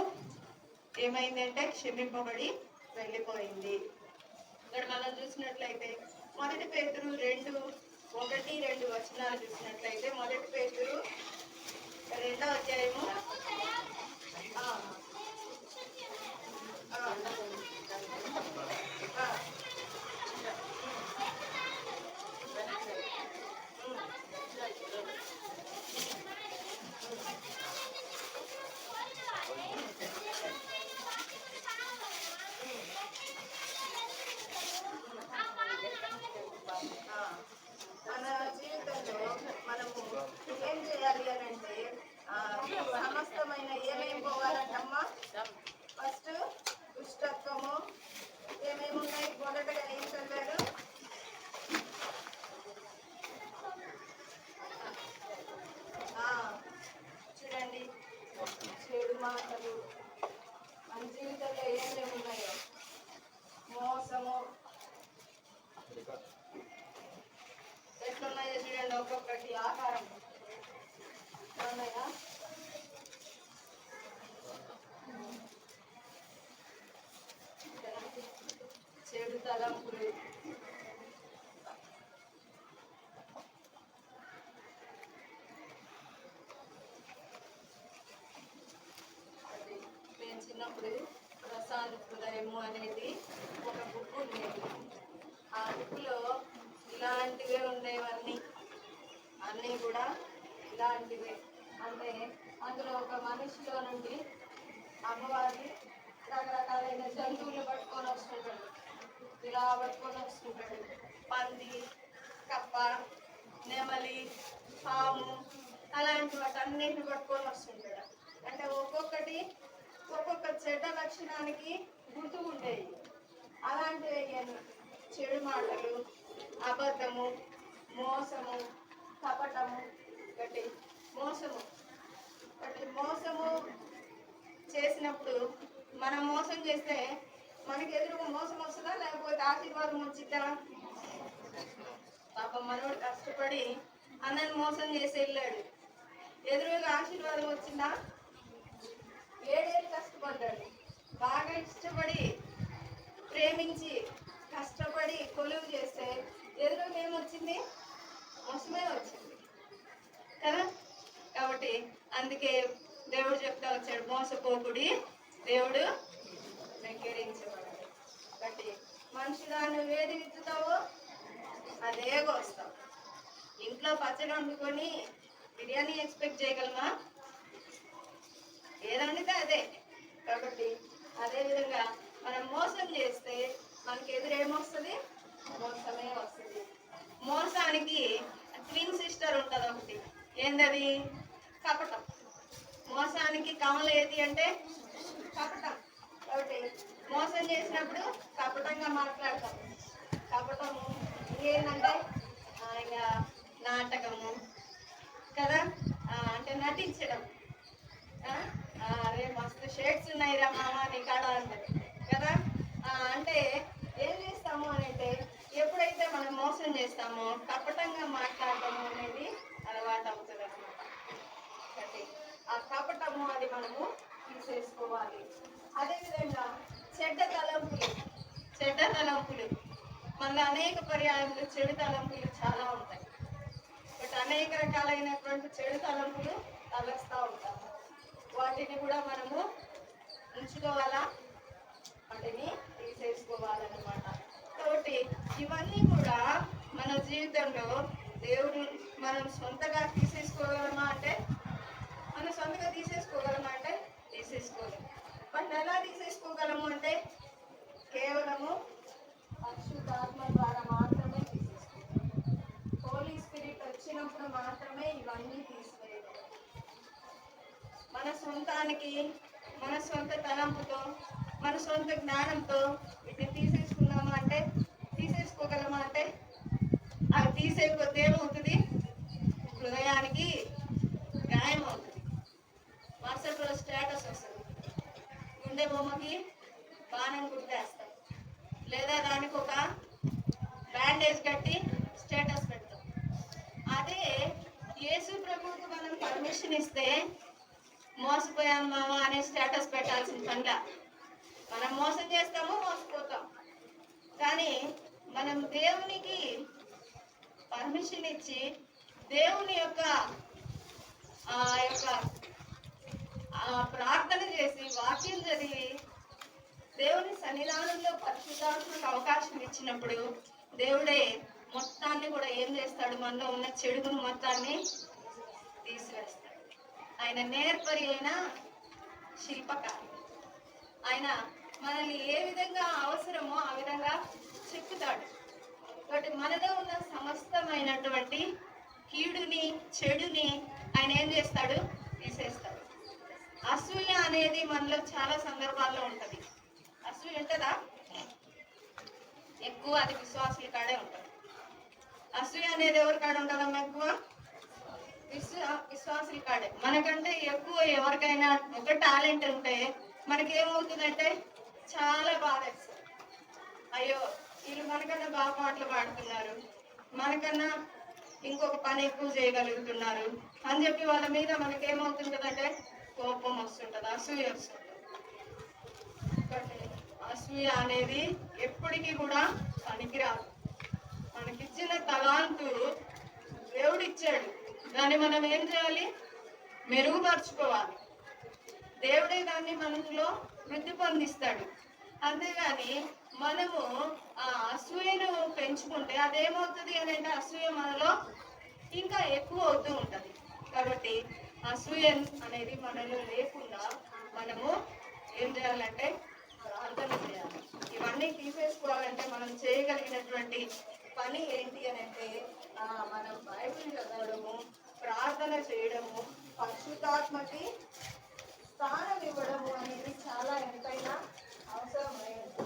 ఏమైందంటే క్షమింపబడి వెళ్ళిపోయింది. ఇక్కడ మనం చూసినట్లయితే 1 పేతురు 2:1-2 వచనాలు చూసినట్లయితే 1 పేతురు 2వ అధ్యాయము మన జీవితంలో మనము ఏం చేయాలి అని అంటే సమస్తమైన ఏమేమి పోవాలంటమ్మా? ఫస్ట్ దుష్టత్వము ఏమేమి ఉన్నాయి? మొదటగా ఏం చదివారు? చూడండి, చెడు మాటలు మన జీవితంలో ఏమేమి ఉన్నాయో, మోసము ఎట్లున్నాయో చూడండి, ఒక్కొక్కటి ఆహారం ఉన్నాయా? చెడు తలంపులు, నేను చిన్నప్పుడు ప్రసాద్ హృదయము అనేది ఒక బుక్ ఉండేది. ఆ బుక్లో ఇలాంటివే ఉండేవన్నీ, అన్నీ కూడా ఇలాంటివే. అంటే అందులో ఒక మనిషిలో నుండి అమ్మవారిని రకరకాలైన జంతువులు పట్టుకొని వస్తుంటాడు. ఇలా పట్టుకొని వస్తుంటాడు. పంది, కప్ప, నెమలి, పాము, అలాంటి వాటన్నిటిని పట్టుకొని వస్తుంటాడు. అంటే ఒక్కొక్కటి ఒక్కొక్క చెడ్డ లక్షణానికి గుర్తు ఉండేవి. అలాంటివి చెడు మాటలు, అబద్ధము, మోసము, కపటము, ఒకటి మోసము చేసినప్పుడు మనం మోసం చేస్తే మనకి ఎదురుగా మోసం వస్తుందా లేకపోతే ఆశీర్వాదం వచ్చిద్దా? పాపం మనోడు కష్టపడి అన్నని మోసం చేసి వెళ్ళాడు, ఎదురుగా ఆశీర్వాదం వచ్చిందా? 7 ఏళ్ళు కష్టపడ్డాడు, బాగా ఇష్టపడి ప్రేమించి కష్టపడి కొలువు చేస్తే ఎదురుగా ఏమొచ్చింది? మోసమే వచ్చింది కదా. కాబట్టి అందుకే దేవుడు చెప్తా వచ్చాడు, మోసపోకుడి, దేవుడు వెక్కిరించబడాలి. కాబట్టి మనుషులు నువ్వు ఏది విత్తుతావో అదే కోస్తావు. ఇంట్లో పచ్చడి వండుకొని బిర్యానీ ఎక్స్పెక్ట్ చేయగలమా? ఏది వండితే అదే. కాబట్టి అదేవిధంగా మనం మోసం చేస్తే మనకి ఎదురేమొస్తుంది? మోసమే వస్తుంది. మోసానికి ట్విన్ సిస్టర్ ఉంటుంది ఒకటి, ఏందది? కపటం. మోసానికి కమల ఏది అంటే కపటం. కాబట్టి మోసం చేసినప్పుడు కపటంగా మాట్లాడతాం. కపటము ఇంకేంటంటే ఇంకా నాటకము కదా, అంటే నటించడం. అరే మస్తు షేడ్స్ ఉన్నాయి రా మామ నీ కాడ అంటారు కదా. అంటే ఏం చేస్తాము అని అంటే ఎప్పుడైతే మనం మోసం చేస్తామో కపటంగా మాట్లాడటము అనేది అలవాటు అవుతుంది అనమాట. కాబట్టి ఆ కపటము అది మనము తీసేసుకోవాలి. అదేవిధంగా చెడ్డ తలంపులు మన అనేక పర్యాయంలో చెడు తలంపులు చాలా ఉంటాయి. బట్ అనేక రకాలైనటువంటి చెడు తలంపులు తలస్తూ ఉంటాము. వాటిని కూడా మనము ఉంచుకోవాలా, వాటిని తీసేసుకోవాలన్నమాట. కాబట్టి ఇవన్నీ కూడా మన జీవితంలో దేవుడు మనం సొంతగా తీసేసుకోగలమా అంటే తీసేసుకోలేము. బట్ ఎలా తీసేసుకోగలము అంటే కేవలము పరిశుద్ధాత్మ ద్వారా మాత్రమే తీసేసుకోగలము. హోలీ స్పిరిట్ వచ్చినప్పుడు మాత్రమే ఇవన్నీ తీసివేయగలము. మన సొంతానికి, మన సొంత తలంపుతో, మన సొంత జ్ఞానంతో వీటిని తీసేసుకోగలమా అంటే అవి తీసేయకపోతే ఏమవుతుంది? హృదయానికి గాయం అవుతుంది. వాట్సాప్లో స్టేటస్ వస్తుంది, గుండె బొమ్మకి బాణం గుర్తేస్తాం, లేదా దానికి ఒక బ్యాండేజ్ కట్టి స్టేటస్ పెడతాం. అదే యేసు ప్రభువుకి మనం పర్మిషన్ ఇస్తే మోసపోయాను మామ అనే స్టేటస్ పెట్టాల్సిన పనిలా. మనం మోసం చేస్తాము, మోసపోతాం. కానీ మనం దేవునికి పర్మిషన్ ఇచ్చి దేవుని యొక్క ఆ యొక్క ప్రార్థన చేసి వాక్యం చదివి దేవుని సన్నిధానంలో పరిశుద్ధాత్మకు అవకాశం ఇచ్చినప్పుడు దేవుడే మొత్తాన్ని కూడా ఏం చేస్తాడు, మనలో ఉన్న చెడుగును మొత్తాన్ని తీసివేస్తాడు. ఆయన నేర్పరి అయిన శిల్పకారి. ఆయన మనల్ని ఏ విధంగా అవసరమో ఆ విధంగా చెక్కుతాడు. కాబట్టి మనలో ఉన్న సమస్తమైనటువంటి కీడుని చెడుని ఆయన ఏం చేస్తాడు, తీసేస్తాడు. అసూయ అనేది మనలో చాలా సందర్భాల్లో ఉంటది. అసూయ ఉంటుందా? ఎక్కువ అది విశ్వాసుల కాడే ఉంటుంది. అసూయ అనేది ఎవరి కాడ ఉంటుందమ్మా? ఎక్కువ విశ్వాసుల కాడే. మనకంటే ఎక్కువ ఎవరికైనా ఒక టాలెంట్ ఉంటే మనకేమవుతుందంటే చాలా బాధ వేస్తుంది. అయ్యో వీళ్ళు మనకన్నా బాగా పాటలు పాడుతున్నారు, మనకన్నా ఇంకొక పని ఎక్కువ చేయగలుగుతున్నారు అని చెప్పి వాళ్ళ మీద మనకేమవుతుంది కదంటే కోపం వస్తుంటుంది, అసూయ వస్తుంది. అసూయ అనేది ఎప్పటికీ కూడా పనికిరాదు. మనకిచ్చిన తలాంతు దేవుడిచ్చాడు, దాన్ని మనం ఏం చేయాలి, మెరుగుపరుచుకోవాలి. దేవుడే దాన్ని మనలో వృద్ధి పొందిస్తాడు. అంతేగాని మనము ఆ అసూయను పెంచుకుంటే అదేమవుతుంది అని అంటే అసూయ మనలో ఇంకా ఎక్కువ అవుతూ ఉంటుంది. కాబట్టి అసూయ అనేది మనలో లేకుండా మనము ఏం చేయాలంటే ప్రార్థన చేయాలి. ఇవన్నీ తీసేసుకోవాలంటే మనం చేయగలిగినటువంటి పని ఏంటి అని అంటే మనం బైబిల్ చదవడము, ప్రార్థన చేయడము, పరిశుద్ధాత్మకి స్థానం ఇవ్వడము అనేది చాలా ఎంతైనా అవసరమైనది.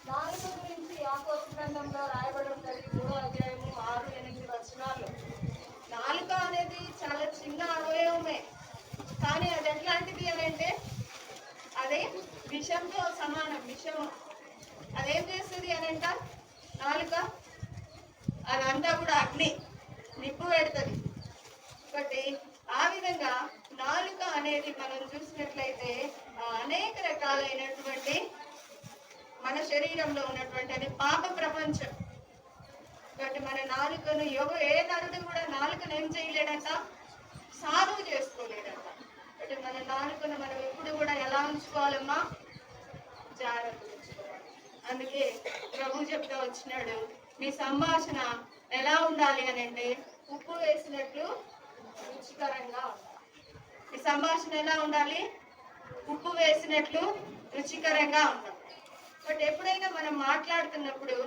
నాలుక గురించి యాకోబు గ్రంథంలో రాయబడి ఉంటుంది, 3వ అధ్యాయము 6-8 వచనాలు. నాలుక అనేది చాలా చిన్న అవయవమే, కానీ అది ఎట్లాంటిది అని అంటే అదే విషంతో సమానం. విషము అదేం చేస్తుంది అని అంట, నాలుక అదంతా కూడా అగ్ని, నిప్పు పెడుతుంది. కాబట్టి ఆ విధంగా నాలుక అనేది మనం చూసినట్లయితే అనేక రకాలైనటువంటి మన శరీరంలో ఉన్నటువంటి అది పాప ప్రపంచం. కాబట్టి మన నాలుకను ఏ నరుడు కూడా నాలుకను ఏం చేయలేడంట, సాధువు చేసుకోలేడంట. కాబట్టి మన నాలుకను మనం ఎప్పుడు కూడా ఎలా ఉంచుకోవాలమ్మా, జాగ్రత్త ఉంచుకోవాలి. అందుకే ప్రభు చెప్తా వచ్చినాడు, మీ సంభాషణ ఎలా ఉండాలి అని అంటే ఉప్పు వేసినట్లు రుచికరంగా ఉండాలి. మీ సంభాషణ ఎలా ఉండాలి, ఉప్పు వేసినట్లు రుచికరంగా ఉండాలి. బట్ ఎప్పుడైనా మనం మాట్లాడుతున్నప్పుడు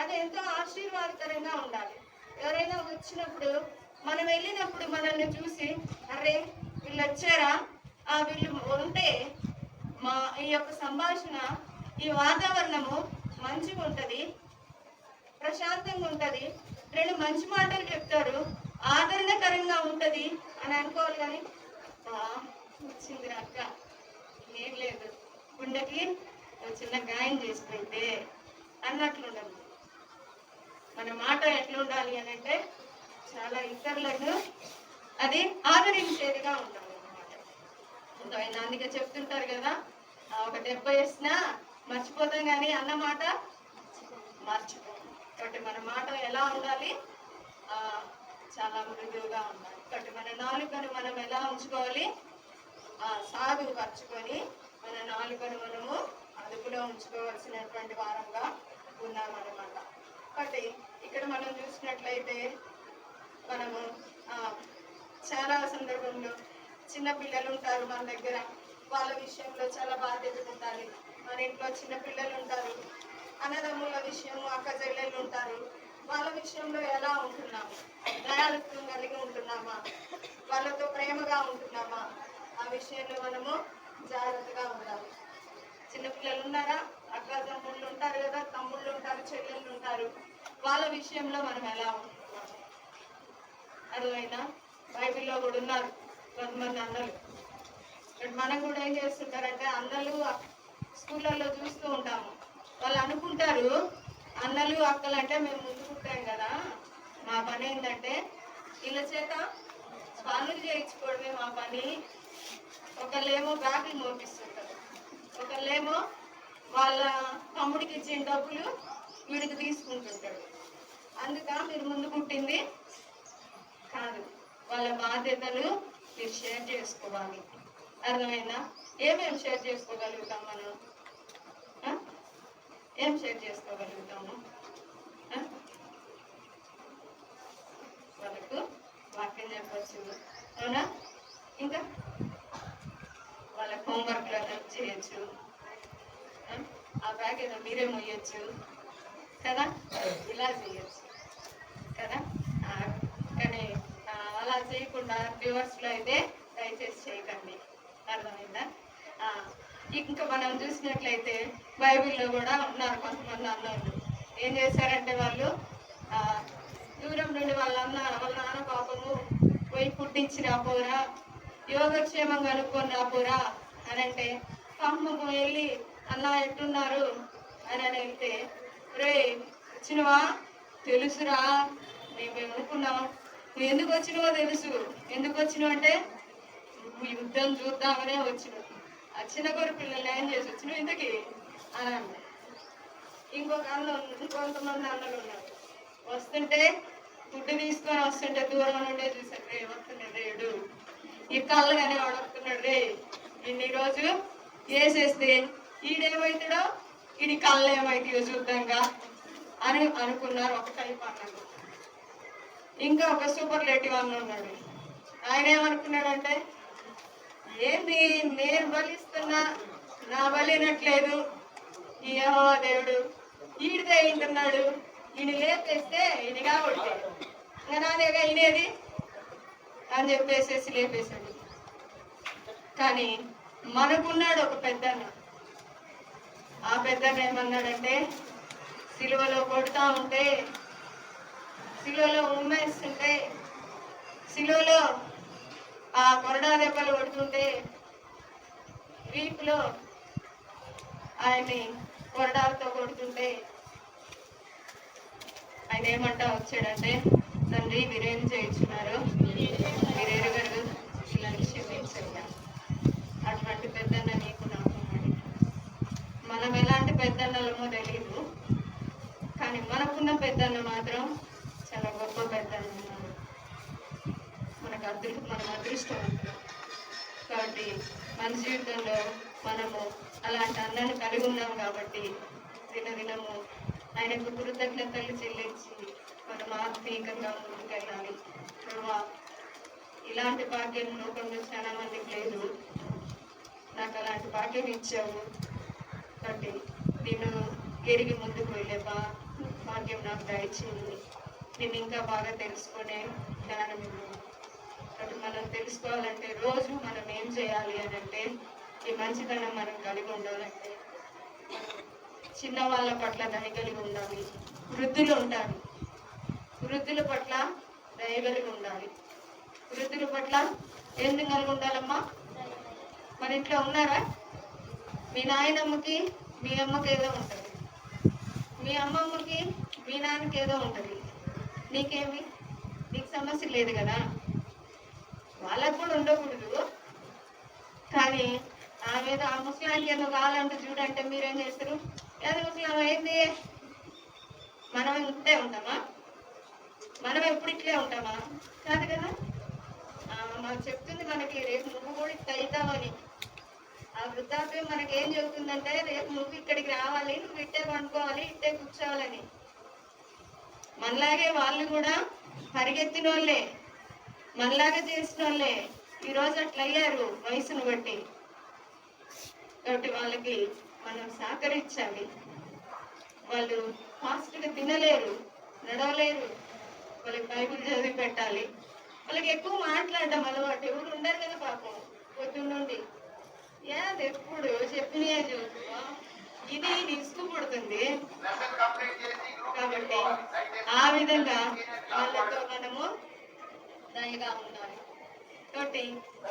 అది ఎంతో ఆశీర్వాదకరంగా ఉండాలి. ఎవరైనా వచ్చినప్పుడు మనం వెళ్ళినప్పుడు మనల్ని చూసి అరే వీళ్ళు వచ్చారా, వీళ్ళు ఉంటే మా ఈ యొక్క సంభాషణ, ఈ వాతావరణము మంచిగా ఉంటుంది, ప్రశాంతంగా ఉంటుంది, 2 మంచి మాటలు చెప్తారు, ఆదరణకరంగా ఉంటుంది అని అనుకోవాలి. కానీ వచ్చింది అక్క, ఏం లేదు, గుండెకి చిన్న గాయం చేసుకుంటే అన్నట్లు ఉండదు. మన మాట ఎట్లా ఉండాలి అని అంటే చాలా ఇతరులను అది ఆదరించేదిగా ఉండాలి అన్నమాట. ఆయన అందుకే చెప్తుంటారు కదా, ఒక దెబ్బ వేసినా మర్చిపోతాం కానీ అన్నమాట మర్చిపోతాం. కాబట్టి మన మాట ఎలా ఉండాలి, చాలా మృదువుగా ఉండాలి. కాబట్టి మన నాలుకను మనం ఎలా ఉంచుకోవాలి, సాధువు పరుచుకొని మన నాలుకను మనము అదుపులో ఉంచుకోవాల్సినటువంటి వారంగా ఉన్నామన్నమాట. కాబట్టి ఇక్కడ మనం చూసినట్లయితే మనము చాలా సందర్భంలో చిన్న పిల్లలు ఉంటారు మన దగ్గర, వాళ్ళ విషయంలో చాలా బాధ్యత ఉండాలి. మన ఇంట్లో చిన్న పిల్లలు ఉంటారు, అన్నదమ్ముల విషయము, అక్క చెల్లెళ్ళు ఉంటారు, వాళ్ళ విషయంలో ఎలా ఉంటున్నాము, దయాళుత్వం కలిగి ఉంటున్నామా, వాళ్ళతో ప్రేమగా ఉంటున్నామా, ఆ విషయంలో మనము జాగ్రత్తగా ఉండాలి. చిన్నపిల్లలు ఉన్నారా, అక్క తమ్ముళ్ళు ఉంటారు కదా, తమ్ముళ్ళు ఉంటారు, చెల్లెళ్ళు ఉంటారు, వాళ్ళ విషయంలో మనం ఎలా ఉంటున్నాము. అరువైనా బైబిల్లో కూడా ఉన్నారు కొంతమంది అన్నలు. మనం కూడా ఏం చేస్తుంటారంటే అన్నలు స్కూళ్ళల్లో చూస్తూ ఉంటాము, వాళ్ళు అనుకుంటారు అన్నలు అక్కలు అంటే మేము ముందు పుట్టాం కదా, మా పని ఏంటంటే వీళ్ళ చేత పనులు చేయించుకోవడమే మా పని ఒకళ్ళేమో బ్యాగులు మోపిస్తుంటారు, ఒకళ్ళేమో వాళ్ళ తమ్ముడికి ఇచ్చిన డబ్బులు వీడికి తీసుకుంటుంటాడు. అందుక మీరు ముందు పుట్టింది కాదు. వాళ్ళ బాధ్యతలు మీరు షేర్ చేసుకోవాలి. అర్థమైందా? ఏమేమి షేర్ చేసుకోగలుగుతాం మనం? ఏం షేర్ చేసుకోగలుగుతాము? వాళ్ళకు వాక్యం చెప్పచ్చు, అవునా? ఇంకా వాళ్ళకి హోంవర్క్లో హెల్ప్ చేయొచ్చు, ఆ బ్యాగ్ ఏదో మీరే మొయ్యొచ్చు కదా, ఇలా చేయొచ్చు కదా. కానీ అలా చేయకుండా రివర్స్లో అయితే దయచేసి చేయకండి. అర్థమైందా? ఇంకా మనం చూసినట్లయితే బైబిల్లో కూడా ఉన్నారు కొంతమంది అన్నోళ్ళు. ఏం చేశారంటే వాళ్ళు దూరం నుండి వాళ్ళ నాన్న పాపము పోయి పుట్టించి రాపోరా, యోగక్షేమం కనుక్కొని రాపోరా అని అంటే పాపము వెళ్ళి అన్న ఎట్టున్నారు అని వెళ్తే, రే వచ్చినవా తెలుసురా, మేము అనుకున్నాం నువ్వు ఎందుకు వచ్చినావో తెలుసు. ఎందుకు వచ్చినావు అంటే యుద్ధం చూద్దామనే వచ్చినావు. ఆ చిన్న కొరు పిల్లలు ఏం చేసి వచ్చినావు ఇంతకి అని అన్న. ఇంకొంతమంది అన్నలు ఉన్నారు, వస్తుంటే ఫుడ్ తీసుకొని వస్తుంటే దూరం నుండే చూసారు, రే వస్తున్నాడు రేడు ఈ కళ్ళు కానీ వాడు వస్తున్నాడు, రే ఇన్ని రోజు వేసేస్తే ఈడేమవుతాడో ఈడి కళ్ళు ఏమవుతాయో చూద్దాంగా అని అనుకున్నారు. ఒక టైప్ అన్నాడు. ఇంకా ఒక సూపర్లేటివ్ అన్న ఉన్నాడు. ఆయన ఏమనుకున్నాడంటే, ఏంది నేను బలిస్తున్నా నా బలినట్లేదు ఈ యెహోవా దేవుడు, ఈడితే వింటున్నాడు, ఈయన లేపేస్తే ఈయన కాబట్టి ఇంకా నాదేగా ఈయనేది అని చెప్పేసేసి లేపేశాడు. కానీ మనకున్నాడు ఒక పెద్దన్న. ఆ పెద్దన్న ఏమన్నాడంటే, సిలువలో కొడుతూ ఉంటే, సిలువలో ఉమ్మేస్తుంటే, సిలువలో ఆ కొరడా దెబ్బలు కొడుతుంటే, వీపులో ఆయన్ని కొరడాలతో కొడుతుంటే ఆయన ఏమంటా వచ్చాడంటే, తండ్రి మీరేం చేయించున్నారు, మీరెరుగరు ఇలాంటి క్షమించయ్యా. అటువంటి పెద్దన్న నీకు నాకు ఉన్నాడు. మనం ఎలాంటి పెద్దన్నలమో తెలియదు, కానీ మనకున్న పెద్దన్న మాత్రం చాలా గొప్ప పెద్దన్న ఉన్నాడు. మనం అదృష్టవంతులు కాబట్టి మన జీవితంలో మనము అలాంటి అన్నను కలిగి ఉన్నాం. కాబట్టి దినదినము ఆయనకు కృతజ్ఞతలు చెల్లించి మనం ఆత్మీయంగా ముందుకెళ్ళాలి. ఇలాంటి భాగ్యం లోకంలో చాలా మందికి లేదు, నాకు అలాంటి భాగ్యం ఇచ్చావు కాబట్టి నేను ఎరిగి ముందుకు వెళ్ళే భాగ్యం నాకు దయచేయండి. నేను ఇంకా బాగా తెలుసుకునే జ్ఞానం ఇవ్వు. కాబట్టి మనం తెలుసుకోవాలంటే రోజు మనం ఏం చేయాలి అని అంటే, ఈ మంచితనం మనం కలిగి ఉండాలంటే చిన్న వాళ్ళ పట్ల దయ కలిగి ఉండాలి. వృద్ధులు ఉంటారు, వృద్ధుల పట్ల దయ కలిగి ఉండాలి. వృద్ధుల పట్ల ఎందుకు కలిగి ఉండాలమ్మా? మన ఇంట్లో ఉన్నారా? మీ నాయనమ్మకి మీ అమ్మకి ఏదో ఉంటుంది, మీ అమ్మమ్మకి మీ నాన్నకి ఏదో ఉంటుంది, నీకేమి నీకు సమస్య లేదు కదా. వాళ్ళకు కూడా ఉండకూడదు, కానీ ఆ ముసలానికి ఏదో కావాలంటే చూడంటే మీరేం చేస్తారు? ఏదో ముసలాం అయింది, మనం ఇంతే ఉంటామా? మనం ఎప్పుడు ఇట్లే ఉంటామా? కాదు కదా. మాకు చెప్తుంది మనకి రేపు నువ్వు కూడా ఇట్లా అవుతావని. ఆ వృద్ధాప్యం మనకి ఏం చెబుతుందంటే, రేపు నువ్వు ఇక్కడికి రావాలి, నువ్వు ఇట్టే పండుకోవాలి, ఇట్టే కూర్చోవాలని. మనలాగే వాళ్ళు కూడా పరిగెత్తిన వాళ్ళే, మనలాగా చేసిన వాళ్ళే ఈరోజు అట్లా అయ్యారు వయసును బట్టి. కాబట్టి వాళ్ళకి మనం సహకరించాలి. వాళ్ళు ఫాస్ట్గా తినలేరు, నడవలేరు, వాళ్ళకి బైబిల్ చదివి పెట్టాలి. వాళ్ళకి ఎక్కువ మాట్లాడడం అలవాటు, ఎవరు ఉండరు కదా పాపం పొద్దున్నుండి. ఏది ఎప్పుడు చెప్పినే చూసుకో, ఇది ఇసుకు పుడుతుంది. కాబట్టి ఆ విధంగా వాళ్ళతో మనము దయగా ఉండాలి. కాబట్టి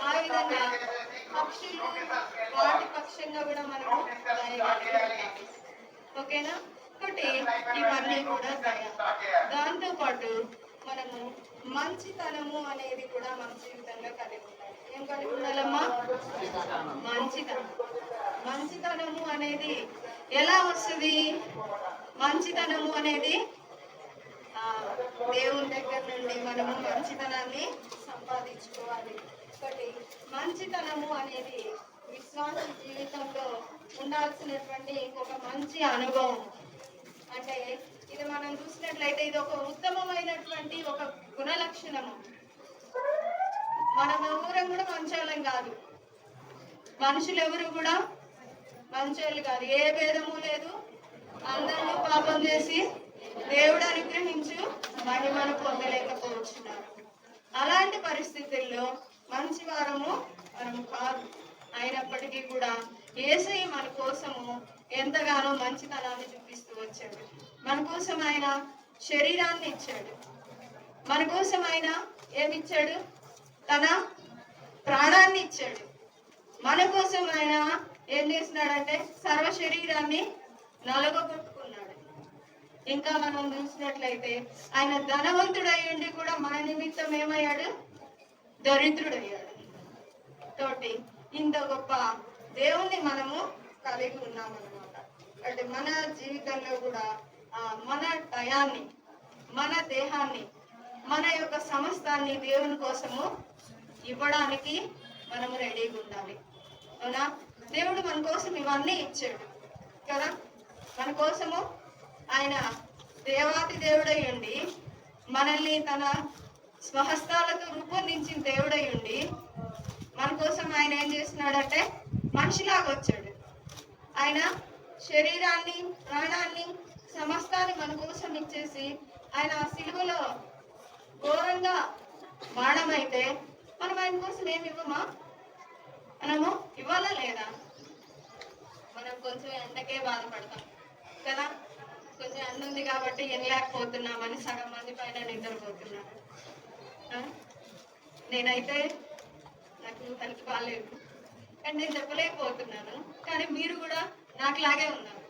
ఆ విధంగా పక్షులు వాటి పక్షంగా కూడా మనము దయగా ఉండాలి. ఓకేనా? కాబట్టి ఇవన్నీ కూడా దయ. దాంతోపాటు మనము మంచితనము అనేది కూడా మన జీవితంలో కలిగి ఉండాలి. ఏం కలిగి ఉండాలమ్మా? మంచితనం. మంచితనము అనేది ఎలా వస్తుంది? మంచితనము అనేది ఆ, దేవుని దగ్గర నుండి మనము మంచితనాన్ని సంపాదించుకోవాలి. ఒకటి మంచితనము అనేది విశ్వాస జీవితంలో ఉండాల్సినటువంటి ఒక మంచి అనుభవం. అంటే ఇది మనం చూసినట్లయితే ఇది ఒక ఉత్తమమైనటువంటి ఒక గుణ లక్షణము. మనం ఎవరం కూడా మంచోళ్ళం కాదు, మనుషులు ఎవరు కూడా మంచోళ్ళు కాదు, ఏ భేదము లేదు. అందరూ పాపం చేసి దేవుడు అనుగ్రహించు మహిమను పొందలేకపోతున్నారు. అలాంటి పరిస్థితుల్లో మంచి వారము మనము కాదు. అయినప్పటికీ కూడా యేసయ్య మన కోసము ఎంతగానో మంచితనాన్ని చూపిస్తూ వచ్చాడు. మన కోసం ఆయన శరీరాన్ని ఇచ్చాడు. మన కోసం ఆయన ఏమిచ్చాడు? తన ప్రాణాన్ని ఇచ్చాడు. మన కోసం ఆయన ఏం చేస్తున్నాడంటే సర్వ శరీరాన్ని నలగొట్టుకున్నాడు. ఇంకా మనం చూసినట్లయితే ఆయన ధనవంతుడై ఉండి కూడా మన నిమిత్తం ఏమయ్యాడు? దరిద్రుడయ్యాడు. తోటి ఇంత గొప్ప దేవుణ్ణి మనము కలిగి ఉన్నామన్నమాట. అంటే మన జీవితంలో కూడా మన టయాన్ని, మన దేహాన్ని, మన యొక్క సమస్తాన్ని దేవుని కోసము ఇవ్వడానికి మనము రెడీగా ఉండాలి. అవునా? దేవుడు మన కోసం ఇవన్నీ ఇచ్చాడు కదా. మన కోసము ఆయన దేవాతి దేవుడై ఉండి మనల్ని తన స్వహస్తాలతో రూపొందించిన దేవుడై ఉండి మన కోసం ఆయన ఏం చేస్తున్నాడంటే మనిషిలాగా వచ్చాడు. ఆయన శరీరాన్ని, ప్రాణాన్ని, సమస్తాన్ని మన కోసం ఇచ్చేసి ఆయన ఆ సిలువలో ఘోరంగా మరణమైతే మనం ఆయన కోసం ఏమి ఇవ్వమా? మనము ఇవ్వాలా లేదా? మనం కొంచెం ఎండకే బాధపడతాం కదా. కొంచెం ఎండ ఉంది కాబట్టి ఎనలేకపోతున్నామని సగం మంది పైన నిద్రపోతున్నాను. నేనైతే నాకు హెల్త్ బాగాలేదు కానీ నేను చెప్పలేకపోతున్నాను. కానీ మీరు కూడా నాకులాగే ఉన్నారు.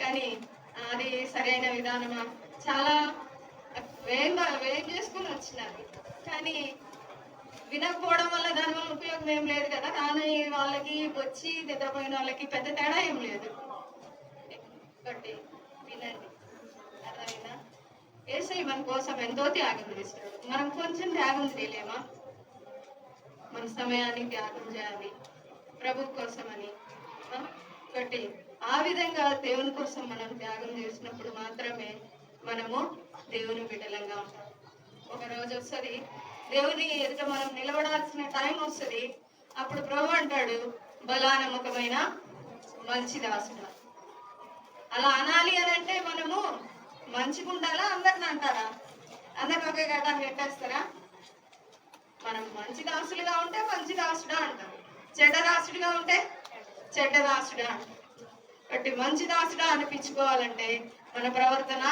కానీ అది సరైన విధానమా? చాలా వేగం చేసుకుని వచ్చినారు. కానీ వినకపోవడం వల్ల దానివల్ల ఉపయోగం ఏం లేదు కదా. కానీ వాళ్ళకి వచ్చి నిద్రపోయిన వాళ్ళకి పెద్ద తేడా ఏం లేదు. కాబట్టి వినండి, అర్థమైందా? యేసయ్య మన కోసం ఎంతో త్యాగం చేస్తాడు. మనం కొంచెం త్యాగం చేయలేమా? మన సమయాన్ని త్యాగం చేయాలి ప్రభు కోసమని. కాబట్టి ఆ విధంగా దేవుని కోసం మనం త్యాగం చేసినప్పుడు మాత్రమే మనము దేవుని బిడ్డలంగా ఉంటాం. ఒక రోజు వస్తుంది, దేవుని ఎదుట మనం నిలబడాల్సిన టైం వస్తుంది. అప్పుడు ప్రభు అంటాడు, బలానమ్మకమైన మంచి దాసుడు. అలా అనాలి అని అంటే మనము మంచిగా ఉండాలా? అందరిని అంటారా? అందరిని ఒకే ఘటాన్ని పెట్టేస్తారా? మనం మంచి దాసులుగా ఉంటే మంచి దాసుడా అంటారు, చెడ్డ దాసుడిగా ఉంటే చెడ్డ దాసుడా అంటారు. కాబట్టి మంచి దాసుడా అనిపించుకోవాలంటే మన ప్రవర్తన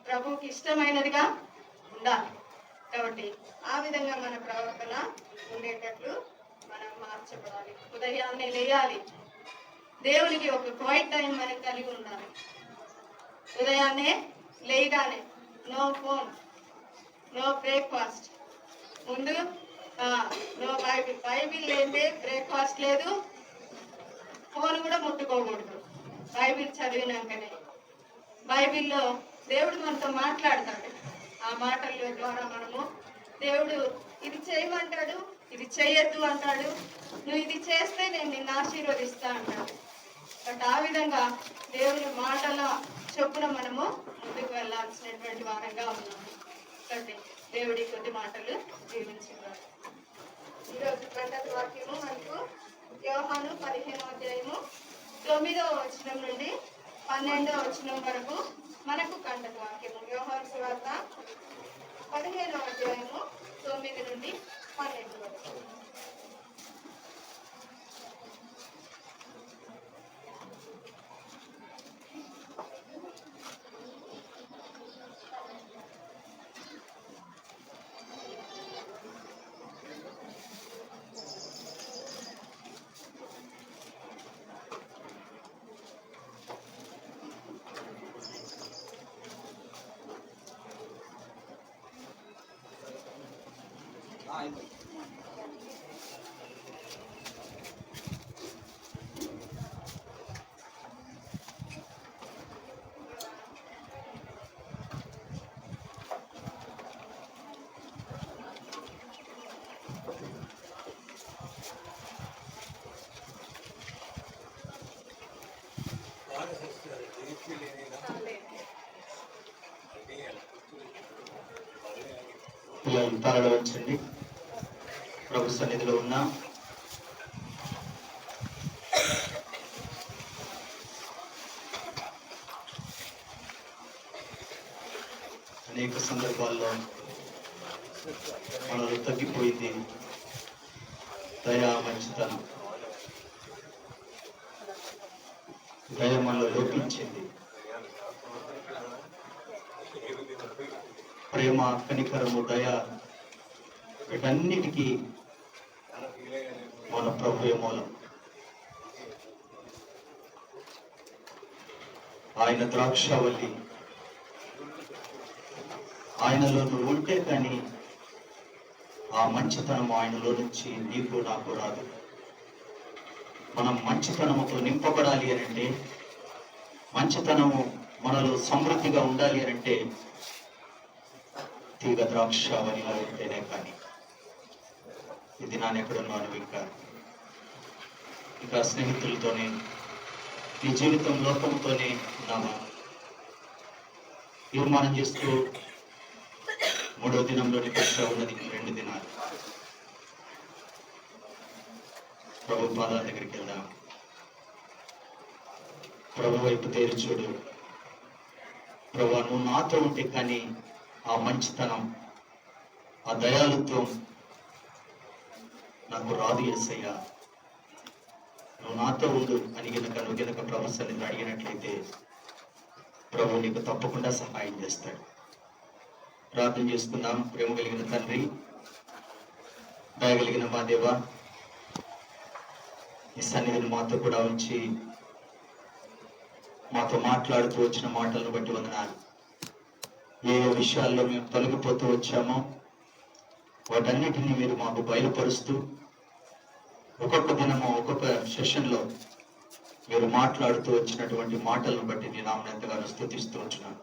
ప్రభువుకి ఇష్టమైనదిగా ఉండాలి. కాబట్టి ఆ విధంగా మన ప్రవర్తన ఉండేటట్లు మనం మార్చబడాలి. ఉదయాన్నే లేయాలి, దేవునికి ఒక క్వైట్ టైం మనం కలిగి ఉండాలి. ఉదయాన్నే లేయగానే నో ఫోన్, నో బ్రేక్ఫాస్ట్. ముందు నో బైబిల్ లేదే బ్రేక్ఫాస్ట్ లేదు, ఫోన్ కూడా ముట్టుకోకూడదు. బైబిల్ చదివినాకనే బైబిల్లో దేవుడు మనతో మాట్లాడతాడు. ఆ మాటల ద్వారా మనము దేవుడు ఇది చేయమంటాడు, ఇది చేయొద్దు అంటాడు, నువ్వు ఇది చేస్తే నేను నిన్ను ఆశీర్వదిస్తా అంటాడు. బట్ ఆ విధంగా దేవుని మాటల చొప్పున మనము ముందుకు వెళ్ళాల్సినటువంటి వారంగా ఉన్నాము. కాబట్టి దేవుడి కొద్ది మాటలు జీవించేవారు. ఈరోజు గంటల వాక్యము మనకు యోహాను 15వ అధ్యాయము 9వ వచనం నుండి 12వ వచనం వరకు మనకు కంటక వాక్యము. యోహాను సువార్త 15వ అధ్యాయము 9 నుండి 12 వరకు. పిల్లలు తలలో ఉంచండి. ప్రభు సన్నిధిలో ఉన్న అనేక సందర్భాల్లో మనలో తగ్గిపోయింది దయా, మంచితనం. దయ మనలో లోపించింది. ప్రేమ, కనికరము, దయ వీటన్నిటికీ మన ప్రభువే మూలం. ఆయన ద్రాక్షావల్లి. ఆయనలో నువ్వు ఉంటే కానీ ఆ మంచితనం ఆయనలో నుంచి నీకు నాకు రాదు. మనం మంచితనముతో నింపబడాలి అనంటే, మంచితనము మనలో సమృద్ధిగా ఉండాలి అనంటే తీగ ద్రాక్షావళిలో ఉంటేనే కానీ. ఇది నాన్న ఎక్కడున్నాను ఇంకా స్నేహితులతోనే నీ జీవితం లోకంతోనే ఉన్నామా? తీర్మానం చేస్తూ 3వ దినంలోని కక్ష ఉన్నది 2 దినాలు. ప్రభు పాదాల దగ్గరికి వెళ్దాం. ప్రభు వైపు తేరి చూడు. ప్రభు నువ్వు నాతో ఉంటే కానీ ఆ మంచితనం, ఆ దయాళుత్వం నాకు రాదు యేసయ్యా. నువ్వు నాతో ఉండు అని నువ్వు గనక ప్రభు సన్నిధిని అడిగినట్లయితే ప్రభు నీకు తప్పకుండా సహాయం చేస్తాడు. ప్రార్థన చేసుకుందాం. ప్రేమ కలిగిన తండ్రి, దయగలిగిన మా దేవ, ఈ సన్నిధిని మాతో కూడా ఉంచి మాతో మాట్లాడుతూ వచ్చిన మాటలను బట్టి వందనాలు. ఏ విషయాల్లో మేము తొలగిపోతూ వచ్చామో వాటన్నిటినీ మీరు మాకు బయలుపరుస్తూ ఒక్కొక్క దినము ఒక్కొక్క సెషన్లో మీరు మాట్లాడుతూ వచ్చినటువంటి మాటలను బట్టి నేను ఆమెను ఎంతగానో స్తుతిస్తూ వచ్చినాను.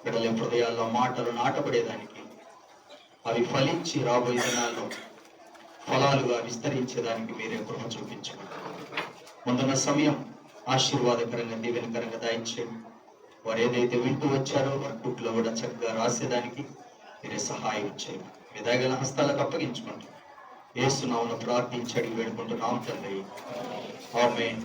బిడ్డల హృదయాల్లో మాటలు నాటబడేదానికి, అవి ఫలించి రాబోయే దినాల్లో ఫలాలుగా విస్తరించేదానికి మీరే కృప చూపించండి. ముందున్న సమయం ఆశీర్వాదకరంగా, దీవెనకరంగా దయచేయండి. వారు ఏదైతే వింటూ వచ్చారో వారి బుక్లో కూడా చక్కగా రాసేదానికి మీరే సహాయం చేయండి. మీ దయగల హస్తాలకు అప్పగించుకుంటూ యేసు నామమున ప్రార్థించి అడిగి వేడుకుంటున్నాం తండ్రి. ఆమేన్.